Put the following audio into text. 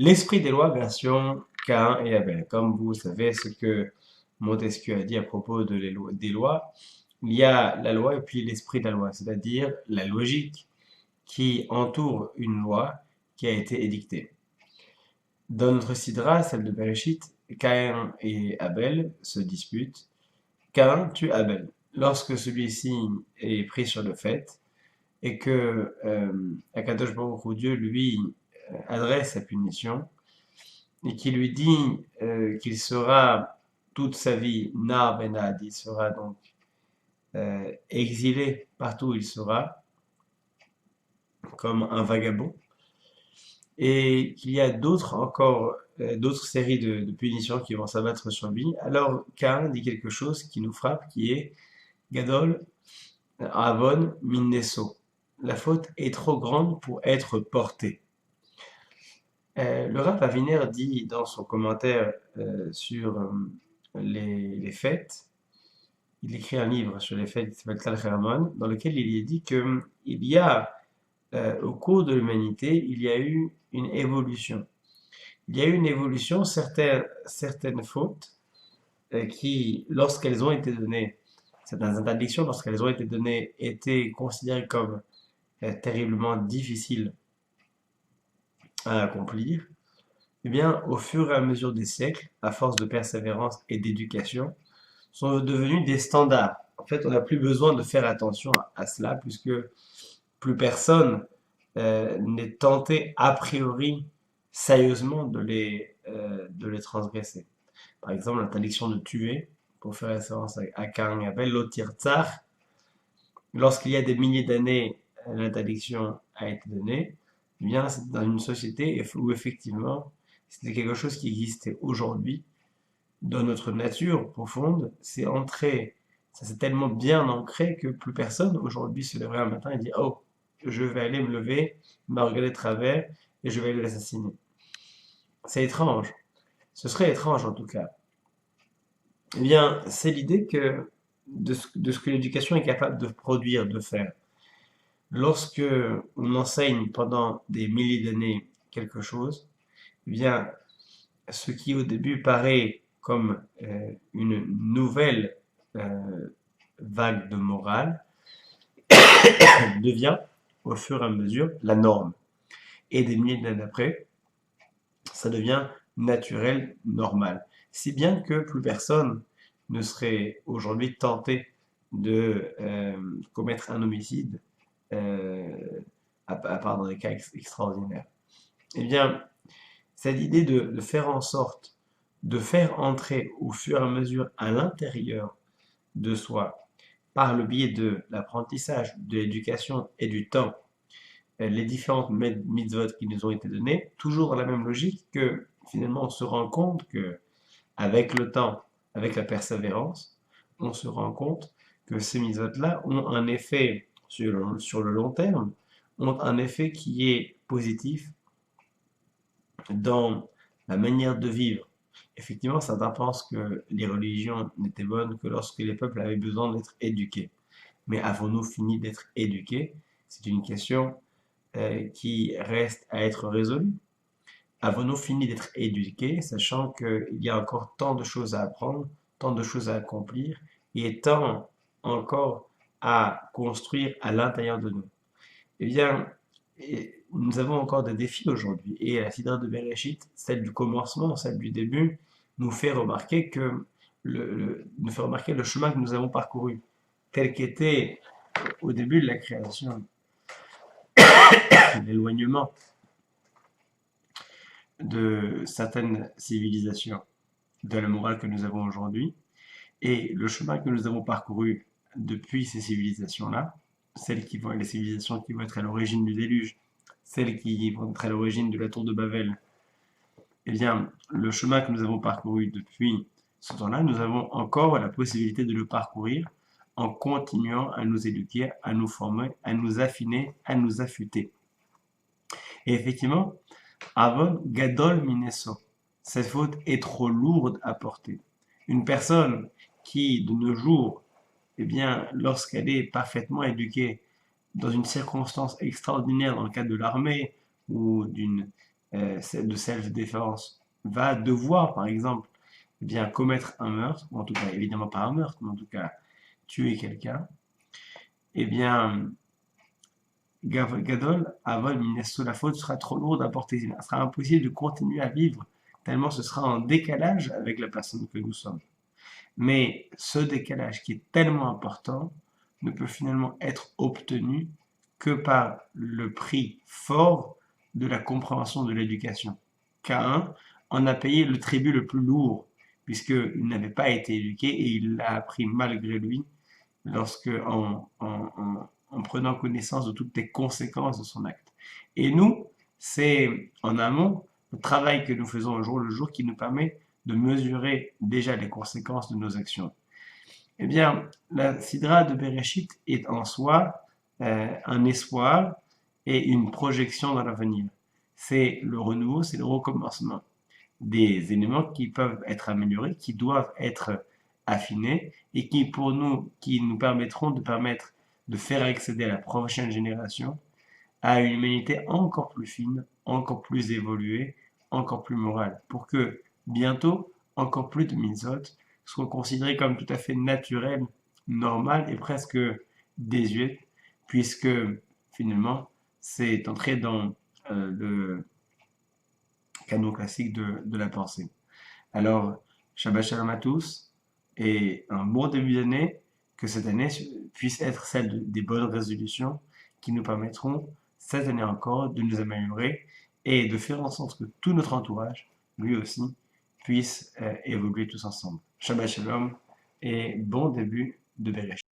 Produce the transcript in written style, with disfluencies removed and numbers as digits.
L'esprit des lois, version Caïn et Abel. Comme vous savez ce que Montesquieu a dit à propos des lois, il y a la loi et puis l'esprit de la loi, c'est-à-dire la logique qui entoure une loi qui a été édictée. Dans notre Sidra, celle de Bereshit, Caïn et Abel se disputent. Caïn tue Abel. Lorsque celui-ci est pris sur le fait et que Akadosh Baruch Hu, Dieu lui adresse sa punition, et qui lui dit qu'il sera toute sa vie Nar Ben Had, il sera donc exilé partout où il sera, comme un vagabond, et qu'il y a d'autres encore, d'autres séries de punitions qui vont s'abattre sur lui. Alors Cain dit quelque chose qui nous frappe, qui est Gadol Avon Minneso. La faute est trop grande pour être portée. Le Rav Aviner dit dans son commentaire sur les fêtes, il écrit un livre sur les fêtes qui s'appelle Tal Hermon, dans lequel il y dit que il y a, au cours de l'humanité, il y a eu une évolution. Il y a eu une évolution, certaines fautes qui, lorsqu'elles ont été données, certaines interdictions, lorsqu'elles ont été données, étaient considérées comme terriblement difficiles à accomplir. Eh bien, au fur et à mesure des siècles, à force de persévérance et d'éducation, sont devenus des standards. En fait, on n'a plus besoin de faire attention à cela, puisque plus personne n'est tenté a priori sérieusement de les transgresser. Par exemple, l'interdiction de tuer, pour faire référence à Cain et Abel, l'otir tsar, lorsqu'il y a des milliers d'années, l'interdiction a été donnée, eh bien, c'est dans une société où effectivement, c'était quelque chose qui existait aujourd'hui, dans notre nature profonde, c'est ancré, ça c'est tellement bien ancré que plus personne aujourd'hui se lèverait un matin et dit oh, je vais aller me lever, me regarder de travers et je vais aller l'assassiner. C'est étrange. Ce serait étrange en tout cas. Eh bien, c'est l'idée que de ce que l'éducation est capable de produire, de faire. Lorsque on enseigne pendant des milliers d'années quelque chose, eh bien, ce qui au début paraît comme une nouvelle vague de morale devient au fur et à mesure la norme. Et des milliers d'années après, ça devient naturel, normal. Si bien que plus personne ne serait aujourd'hui tenté de commettre un homicide, euh, à part dans des cas extraordinaires. Eh bien, cette idée de faire en sorte de faire entrer au fur et à mesure à l'intérieur de soi, par le biais de l'apprentissage, de l'éducation et du temps, les différentes mitzvot qui nous ont été données, toujours dans la même logique que finalement on se rend compte que avec le temps, avec la persévérance, on se rend compte que ces mitzvot-là ont un effet sur le long terme, ont un effet qui est positif dans la manière de vivre. Effectivement, certains pensent que les religions n'étaient bonnes que lorsque les peuples avaient besoin d'être éduqués. Mais avons-nous fini d'être éduqués? C'est une question qui reste à être résolue. Avons-nous fini d'être éduqués, sachant qu'il y a encore tant de choses à apprendre, tant de choses à accomplir, et tant encore à construire à l'intérieur de nous? Eh bien, nous avons encore des défis aujourd'hui. Et la Sidra de Bereshit, celle du commencement, celle du début, nous fait remarquer nous fait remarquer le chemin que nous avons parcouru, tel qu'était au début de la création, l'éloignement de certaines civilisations, de la morale que nous avons aujourd'hui, et le chemin que nous avons parcouru depuis ces civilisations-là, les civilisations qui vont être à l'origine du déluge, celles qui vont être à l'origine de la tour de Babel, eh bien, le chemin que nous avons parcouru depuis ce temps-là, nous avons encore la possibilité de le parcourir en continuant à nous éduquer, à nous former, à nous affiner, à nous affûter. Et effectivement, Avon Gadol Mineso, cette faute est trop lourde à porter. Une personne qui, de nos jours, eh bien, lorsqu'elle est parfaitement éduquée, dans une circonstance extraordinaire dans le cadre de l'armée ou d'une de self-défense va devoir, par exemple, eh bien, commettre un meurtre, ou en tout cas, évidemment pas un meurtre, mais en tout cas, tuer quelqu'un, eh bien, Gadol, Avon, Minasso, la faute sera trop lourde à porter. Il sera impossible de continuer à vivre, tellement ce sera en décalage avec la personne que nous sommes. Mais ce décalage qui est tellement important ne peut finalement être obtenu que par le prix fort de la compréhension de l'éducation. Caïn en a payé le tribut le plus lourd, puisqu'il n'avait pas été éduqué et il l'a appris malgré lui lorsque en prenant connaissance de toutes les conséquences de son acte. Et nous, c'est en amont le travail que nous faisons au jour le jour qui nous permet de mesurer déjà les conséquences de nos actions. Eh bien, la Sidra de Bereshit est en soi un espoir et une projection dans l'avenir. C'est le renouveau, c'est le recommencement. Des éléments qui peuvent être améliorés, qui doivent être affinés et qui nous permettront de faire accéder à la prochaine génération à une humanité encore plus fine, encore plus évoluée, encore plus morale, pour que bientôt, encore plus de mitzvot soient considérés comme tout à fait naturels, normales et presque désuets, puisque finalement, c'est entrer dans le canon classique de la pensée. Alors, Shabbat Shalom à tous et un bon début d'année, que cette année puisse être celle des bonnes résolutions qui nous permettront, cette année encore, de nous améliorer et de faire en sorte que tout notre entourage, lui aussi, puisse évoluer tous ensemble. Shabbat Shalom et bon début de Bereshit.